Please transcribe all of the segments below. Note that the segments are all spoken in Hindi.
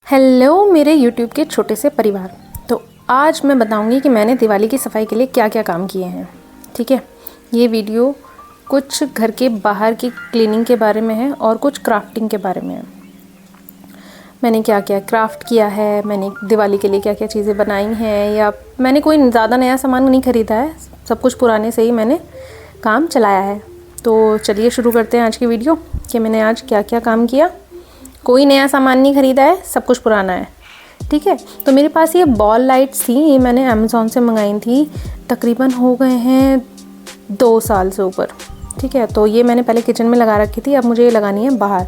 हेलो मेरे YouTube के छोटे से परिवार। तो आज मैं बताऊंगी कि मैंने दिवाली की सफाई के लिए क्या क्या काम किए हैं। ठीक है, ये वीडियो कुछ घर के बाहर की क्लीनिंग के बारे में है और कुछ क्राफ्टिंग के बारे में है। मैंने क्या क्या क्राफ्ट किया है, मैंने दिवाली के लिए क्या क्या चीज़ें बनाई हैं, या मैंने कोई ज़्यादा नया सामान नहीं ख़रीदा है, सब कुछ पुराने से ही मैंने काम चलाया है। तो चलिए शुरू करते हैं आज की वीडियो कि मैंने आज क्या क्या काम किया। कोई नया सामान नहीं ख़रीदा है, सब कुछ पुराना है। ठीक है, तो मेरे पास ये बॉल लाइट्स थी, ये मैंने अमेज़ॉन से मंगाई थी। तकरीबन हो गए हैं 2 साल से ऊपर। ठीक है, तो ये मैंने पहले किचन में लगा रखी थी, अब मुझे ये लगानी है बाहर।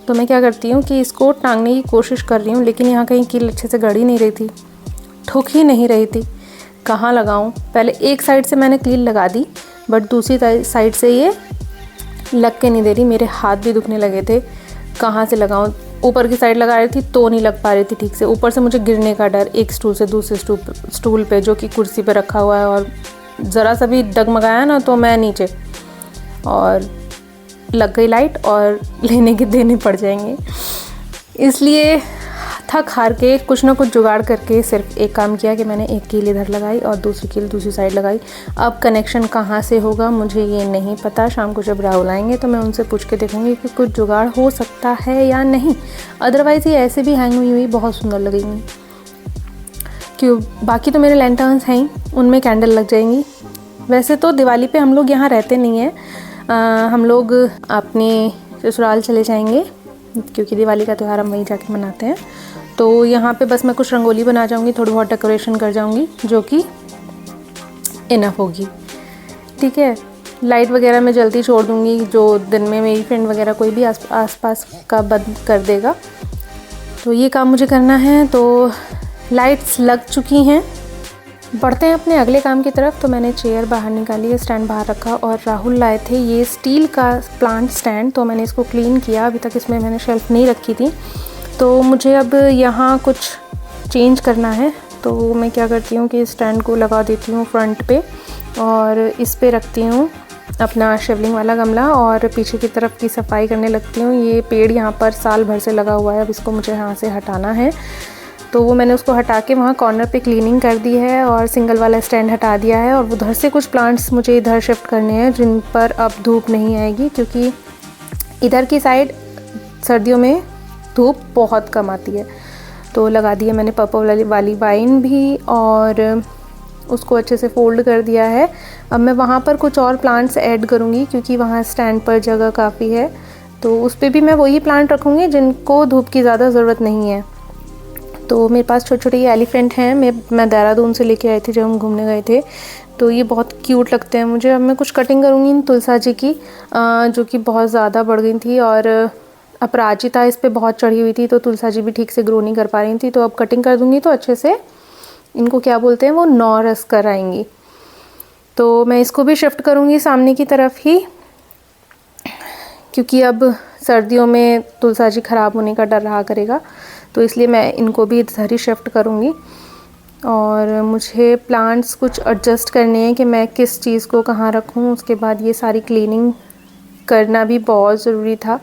तो मैं क्या करती हूँ कि इसको टांगने की कोशिश कर रही हूँ, लेकिन यहाँ कहीं कील अच्छे से गड़ ही नहीं रही थी, ठुक ही नहीं रही थी। कहाँ लगाऊँ? पहले एक साइड से मैंने कील लगा दी, बट दूसरी साइड से ये लग के नहीं दे रही। मेरे हाथ भी दुखने लगे थे, कहाँ से लगाऊं। ऊपर की साइड लगा रही थी तो नहीं लग पा रही थी ठीक से। ऊपर से मुझे गिरने का डर, एक स्टूल से दूसरे स्टूल पे जो कि कुर्सी पे रखा हुआ है, और ज़रा सा भी डगमगाया ना तो मैं नीचे, और लग गई लाइट और लेने के देने पड़ जाएंगे। इसलिए थक हार के कुछ ना कुछ जुगाड़ करके सिर्फ एक काम किया कि मैंने एक कील इधर लगाई और दूसरी कील दूसरी साइड लगाई। अब कनेक्शन कहाँ से होगा मुझे ये नहीं पता। शाम को जब राहुल आएंगे तो मैं उनसे पूछ के देखूंगी कि कुछ जुगाड़ हो सकता है या नहीं। अदरवाइज़ ये ऐसे भी हैंग हुई हुई बहुत सुंदर लगेंगी। क्यों, बाकी तो मेरे लैंटर्न्स हैं ही, उनमें कैंडल लग जाएंगी। वैसे तो दिवाली पे हम लोग यहाँ रहते नहीं हैं, हम लोग अपने ससुराल चले जाएंगे, क्योंकि दिवाली का त्यौहार हम वहीं जाके मनाते हैं। तो यहाँ पे बस मैं कुछ रंगोली बना जाऊँगी, थोड़ी बहुत डेकोरेशन कर जाऊँगी, जो कि इनफ होगी। ठीक है, लाइट वगैरह मैं जल्दी छोड़ दूँगी, जो दिन में मेरी फ्रेंड वगैरह कोई भी आसपास का बंद कर देगा। तो ये काम मुझे करना है। तो लाइट्स लग चुकी हैं, बढ़ते हैं अपने अगले काम की तरफ। तो मैंने चेयर बाहर निकाली, स्टैंड बाहर रखा, और राहुल लाए थे ये स्टील का प्लांट स्टैंड। तो मैंने इसको क्लीन किया। अभी तक इसमें मैंने शेल्फ़ नहीं रखी थी, तो मुझे अब यहाँ कुछ चेंज करना है। तो मैं क्या करती हूँ कि स्टैंड को लगा देती हूँ फ्रंट पे, और इस पे रखती हूँ अपना शिवलिंग वाला गमला, और पीछे की तरफ की सफाई करने लगती हूँ। ये पेड़ यहाँ पर साल भर से लगा हुआ है, अब इसको मुझे यहाँ से हटाना है। तो वो मैंने उसको हटा के वहाँ कॉर्नर पे क्लीनिंग कर दी है, और सिंगल वाला स्टैंड हटा दिया है। और उधर से कुछ प्लांट्स मुझे इधर शिफ्ट करने हैं, जिन पर अब धूप नहीं आएगी, क्योंकि इधर की साइड सर्दियों में धूप बहुत कम आती है। तो लगा दिया मैंने पर्पल वाली वाइन भी, और उसको अच्छे से फोल्ड कर दिया है। अब मैं वहाँ पर कुछ और प्लांट्स ऐड करूँगी, क्योंकि वहाँ स्टैंड पर जगह काफ़ी है। तो उस पर भी मैं वही प्लांट रखूँगी जिनको धूप की ज़्यादा ज़रूरत नहीं है। तो मेरे पास छोटे छोटे ये एलिफेंट हैं, मैं देहरादून से लेके आई थी जब हम घूमने गए थे। तो ये बहुत क्यूट लगते हैं मुझे। अब मैं कुछ कटिंग करूँगी इन तुलसा जी की, जो कि बहुत ज़्यादा बढ़ गई थी, और अपराजिता इस पे बहुत चढ़ी हुई थी, तो तुलसा जी भी ठीक से ग्रो नहीं कर पा रही थी। तो अब कटिंग कर दूँगी तो अच्छे से इनको क्या बोलते हैं वो नौरस कर आएंगी। तो मैं इसको भी शिफ्ट करूँगी सामने की तरफ ही, क्योंकि अब सर्दियों में तुलसा जी ख़राब होने का डर रहा करेगा। तो इसलिए मैं इनको भी इधर ही शिफ्ट करूँगी। और मुझे प्लांट्स कुछ एडजस्ट करने हैं कि मैं किस चीज़ को कहाँ रखूँ। उसके बाद ये सारी क्लीनिंग करना भी बहुत ज़रूरी था,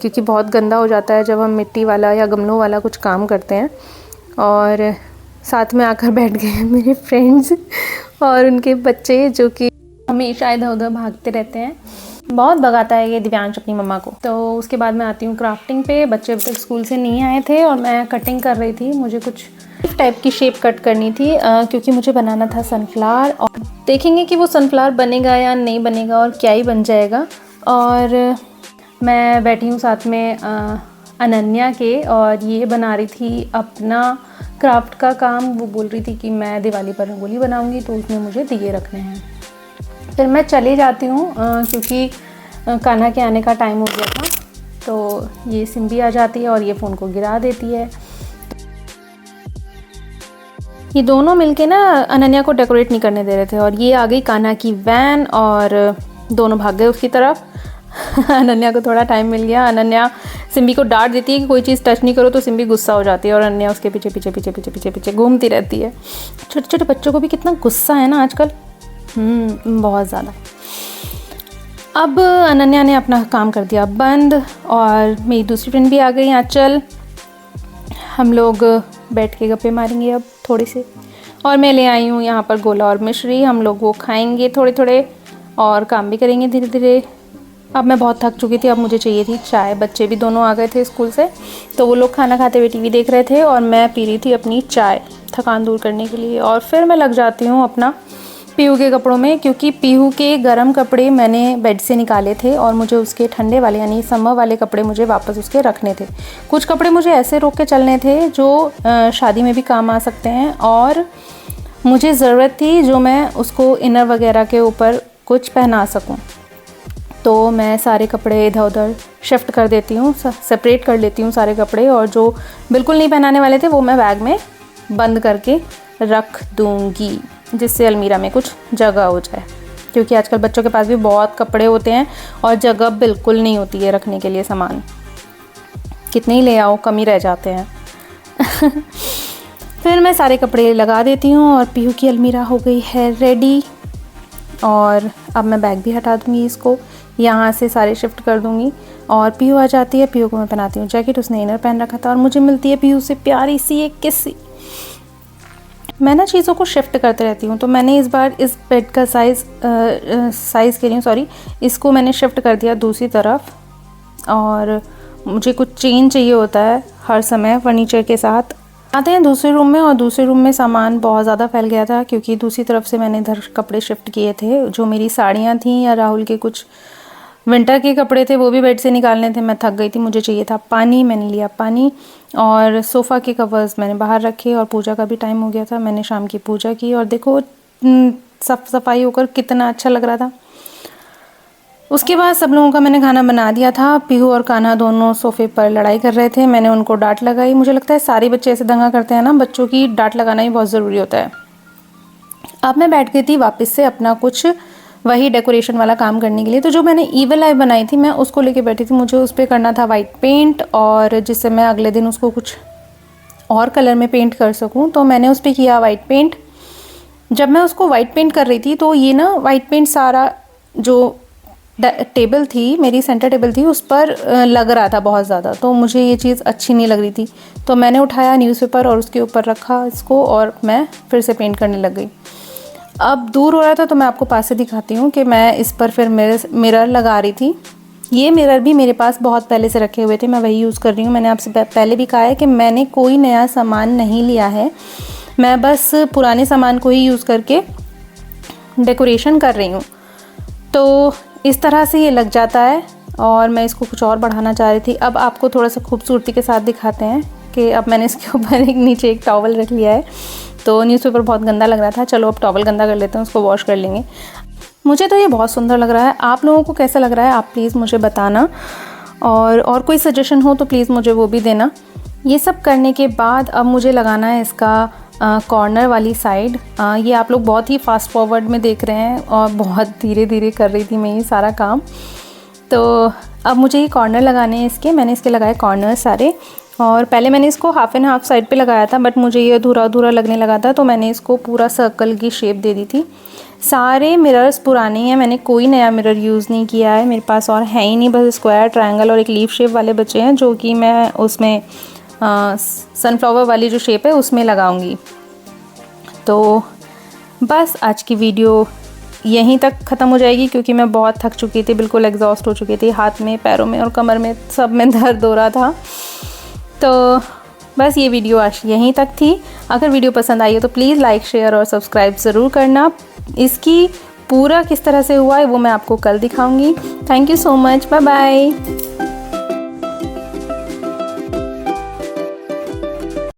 क्योंकि बहुत गंदा हो जाता है जब हम मिट्टी वाला या गमलों वाला कुछ काम करते हैं। और साथ में आकर बैठ गए हैं मेरे फ्रेंड्स और उनके बच्चे, जो कि हमेशा इधर उधर भागते रहते हैं। बहुत भगाता है ये दिव्यांश अपनी मम्मा को। तो उसके बाद मैं आती हूँ क्राफ्टिंग पे। बच्चे अभी तक स्कूल से नहीं आए थे और मैं कटिंग कर रही थी। मुझे कुछ इस टाइप की शेप कट करनी थी, क्योंकि मुझे बनाना था सनफ्लावर, और देखेंगे कि वो सनफ्लावर बनेगा या नहीं बनेगा, और क्या ही बन जाएगा। और मैं बैठी हूँ साथ में अनन्या के, और ये बना रही थी अपना क्राफ्ट का काम। वो बोल रही थी कि मैं दिवाली पर रंगोली बनाऊँगी, तो उसमें मुझे दिए रखने हैं। फिर मैं चली जाती हूँ, क्योंकि कान्हा के आने का टाइम हो गया था। तो ये सिम्बी आ जाती है और ये फ़ोन को गिरा देती है। ये दोनों मिलके ना अनन्या को डेकोरेट नहीं करने दे रहे थे, और ये आ गई कान्हा की वैन, और दोनों भाग गए उसकी तरफ। अनन्या को थोड़ा टाइम मिल गया। अनन्या सिम्बी को डांट देती है कि कोई चीज़ टच नहीं करो, तो सिम्बी गुस्सा हो जाती है, और अनन्या उसके पीछे पीछे पीछे पीछे पीछे पीछे घूमती रहती है। छोटे छोटे बच्चों को भी कितना गुस्सा है ना आजकल, बहुत ज़्यादा। अब अनन्या ने अपना काम कर दिया बंद, और मेरी दूसरी फ्रेंड भी आ गई आंचल। हम लोग बैठ के गप्पे मारेंगे अब थोड़ी से। और मैं ले आई हूँ यहाँ पर गोला और मिश्री, हम लोग वो खाएंगे थोड़े थोड़े और काम भी करेंगे धीरे धीरे। अब मैं बहुत थक चुकी थी, अब मुझे चाहिए थी चाय। बच्चे भी दोनों आ गए थे स्कूल से, तो वो लोग खाना खाते हुए टीवी देख रहे थे और मैं पी रही थी अपनी चाय थकान दूर करने के लिए। और फिर मैं लग जाती हूँ अपना पीहू के कपड़ों में, क्योंकि पीहू के गर्म कपड़े मैंने बेड से निकाले थे और मुझे उसके ठंडे वाले यानी समर वाले कपड़े मुझे वापस उसके रखने थे। कुछ कपड़े मुझे ऐसे रोक के चलने थे जो शादी में भी काम आ सकते हैं, और मुझे ज़रूरत थी जो मैं उसको इनर वगैरह के ऊपर कुछ पहना सकूं। तो मैं सारे कपड़े इधर उधर शिफ्ट कर देती हूँ, सेपरेट कर लेती हूँ सारे कपड़े, और जो बिल्कुल नहीं पहनाने वाले थे वो मैं बैग में बंद करके रख दूँगी, जिससे अलमीरा में कुछ जगह हो जाए। क्योंकि आजकल बच्चों के पास भी बहुत कपड़े होते हैं और जगह बिल्कुल नहीं होती है रखने के लिए सामान। कितने ही ले आओ, कम ही रह जाते हैं। फिर मैं सारे कपड़े लगा देती हूँ और पीहू की अलमीरा हो गई है रेडी। और अब मैं बैग भी हटा दूँगी, इसको यहाँ से सारे शिफ्ट कर दूँगी। और पीहू आ जाती है, पीहू को मैं पहनाती हूँ जैकेट, उसने इनर पहन रखा था, और मुझे मिलती है पीहू से प्यारी सी एक किस्सी। मैं ना चीज़ों को शिफ्ट करते रहती हूँ, तो मैंने इस बार इस बेड का साइज़ के लिए सॉरी इसको मैंने शिफ्ट कर दिया दूसरी तरफ। और मुझे कुछ चेंज चाहिए होता है हर समय फर्नीचर के साथ। आते हैं दूसरे रूम में, और दूसरे रूम में सामान बहुत ज़्यादा फैल गया था, क्योंकि दूसरी तरफ से मैंने इधर कपड़े शिफ्ट किए थे। जो मेरी साड़ियाँ थीं या राहुल के कुछ विंटर के कपड़े थे वो भी बेड से निकालने थे। मैं थक गई थी, मुझे चाहिए था पानी, मैंने लिया पानी। और सोफ़ा के कवर्स मैंने बाहर रखे, और पूजा का भी टाइम हो गया था, मैंने शाम की पूजा की। और देखो साफ सफाई होकर कितना अच्छा लग रहा था। उसके बाद सब लोगों का मैंने खाना बना दिया था। पीहू और कान्हा दोनों सोफ़े पर लड़ाई कर रहे थे, मैंने उनको डांट लगाई। मुझे लगता है सारे बच्चे ऐसे दंगा करते हैं ना, बच्चों की डांट लगाना ही बहुत ज़रूरी होता है। अब मैं बैठ गई थी वापस से अपना कुछ वही डेकोरेशन वाला काम करने के लिए। तो जो मैंने ईवल आई बनाई थी मैं उसको लेके बैठी थी। मुझे उस पर करना था वाइट पेंट, और जिससे मैं अगले दिन उसको कुछ और कलर में पेंट कर सकूं। तो मैंने उस पर किया वाइट पेंट। जब मैं उसको वाइट पेंट कर रही थी तो ये ना वाइट पेंट सारा जो टेबल थी, मेरी सेंटर टेबल थी, उस पर लग रहा था बहुत ज़्यादा। तो मुझे ये चीज़ अच्छी नहीं लग रही थी, तो मैंने उठाया न्यूज़पेपर और उसके ऊपर रखा इसको, और मैं फिर से पेंट करने लग गई। अब दूर हो रहा था तो मैं आपको पास से दिखाती हूँ कि मैं इस पर फिर मिरर लगा रही थी। ये मिरर भी मेरे पास बहुत पहले से रखे हुए थे, मैं वही यूज़ कर रही हूँ। मैंने आपसे पहले भी कहा है कि मैंने कोई नया सामान नहीं लिया है, मैं बस पुराने सामान को ही यूज़ करके डेकोरेशन कर रही हूँ। तो इस तरह से ये लग जाता है, और मैं इसको कुछ और बढ़ाना चाह रही थी। अब आपको थोड़ा सा खूबसूरती के साथ दिखाते हैं कि अब मैंने इसके ऊपर नीचे एक टॉवल रख लिया है। तो न्यूज़पेपर बहुत गंदा लग रहा था, चलो अब टॉवल गंदा कर लेते हैं, उसको वॉश कर लेंगे। मुझे तो ये बहुत सुंदर लग रहा है, आप लोगों को कैसा लग रहा है आप प्लीज़ मुझे बताना, और कोई सजेशन हो तो प्लीज़ मुझे वो भी देना। ये सब करने के बाद अब मुझे लगाना है इसका कॉर्नर वाली साइड। ये आप लोग बहुत ही फास्ट फॉरवर्ड में देख रहे हैं, और बहुत धीरे धीरे कर रही थी मैं ये सारा काम। तो अब मुझे ये कॉर्नर लगाने हैं इसके, मैंने इसके लगाए कॉर्नर सारे। और पहले मैंने इसको हाफ़ एंड हाफ़ साइड पे लगाया था, बट मुझे ये अधूरा अधूरा लगने लगा था, तो मैंने इसको पूरा सर्कल की शेप दे दी थी। सारे मिरर्स पुराने हैं, मैंने कोई नया मिरर यूज़ नहीं किया है, मेरे पास और है ही नहीं, बस स्क्वायर, ट्रायंगल और एक लीफ शेप वाले बचे हैं, जो कि मैं उसमें सनफ्लावर वाली जो शेप है उसमें लगाऊंगी। तो बस आज की वीडियो यहीं तक ख़त्म हो जाएगी, क्योंकि मैं बहुत थक चुकी थी, बिल्कुल एग्जॉस्ट हो चुकी थी, हाथ में, पैरों में और कमर में सब में दर्द हो रहा था। तो बस ये वीडियो आज यहीं तक थी। अगर वीडियो पसंद आई हो तो प्लीज़ लाइक, शेयर और सब्सक्राइब ज़रूर करना। इसकी पूरा किस तरह से हुआ है वो मैं आपको कल दिखाऊंगी। Thank you so much, bye bye.